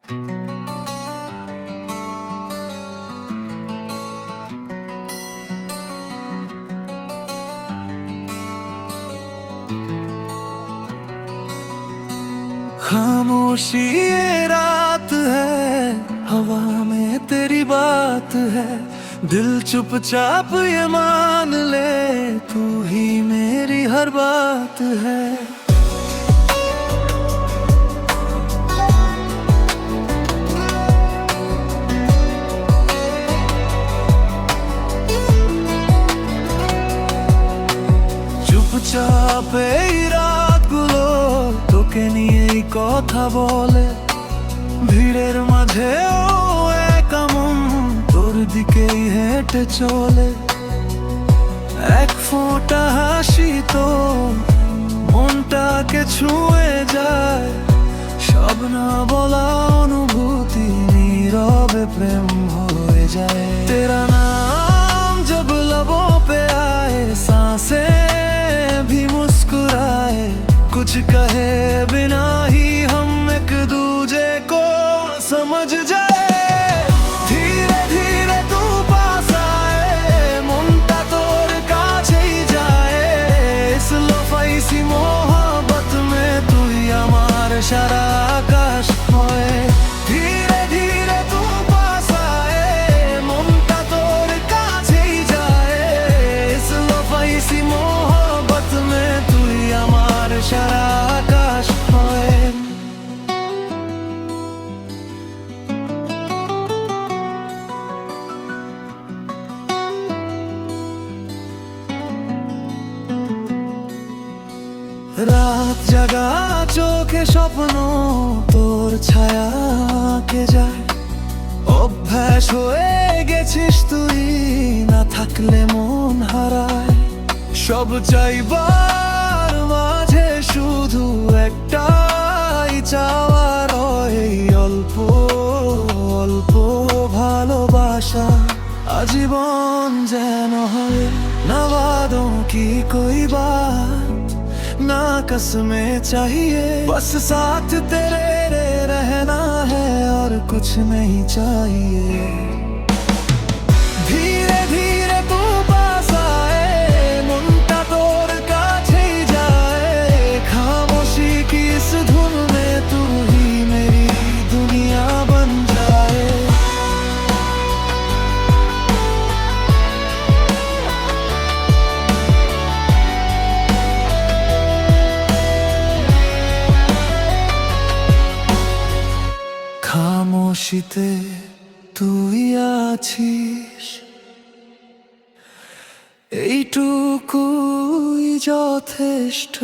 खामोशी ये रात है, हवा में तेरी बात है। दिल चुपचाप ये मान ले, तू ही मेरी हर बात है। চুপচাপ এই রাতগুলো তোকে নিয়েই কথা বলে। ভিড়ের মাঝেও একা মন তোর দিকেই হেঁটে চলে। এক ফোঁটা হাসি তো মনটাকে ছুঁয়ে যায়। সব না বলা অনুভূতি নীরবে প্রেম হয়ে যায়। তেরা নাম जब लबों पे आए, सांसें भी मुस्कुराए। कुछ कहे बिना ही हम एक दूजे को समझ जाए। धीरे धीरे तू पास आए, मुंटा तोर काछेई जाए। इस लोफाई मोहब्बत में तू ही हमार सारा आकाश होए। धीरे धीरे तू पास आए, मुंटा तोर काछेई जाए। इस लोफाई मोहब्बत में तू ही हमार सारा आकाश होए। রাত জাগা চোখে স্বপ্ন তোর ছায়া কে যায়। অভ্যাস হয়ে গেছিস তুই, না থাকলে মন হারায়। সব চাইবার মাঝে শুধু একটাই চাওয়ার, এই অল্প অল্প ভালোবাসা আজীবন যেন হয়। না वादों की कोई बात, ना कसमें चाहिए। बस साथ तेरे रहना है और कुछ नहीं चाहिए। धीरे धीरे तू पास आए, मुंटा तोर काछेई जाए। खामोशी की इस धुन में तू ही मेरी दुनिया बन जाए। খামোশিতে তুই আছিস, এইটুকুই যথেষ্ট।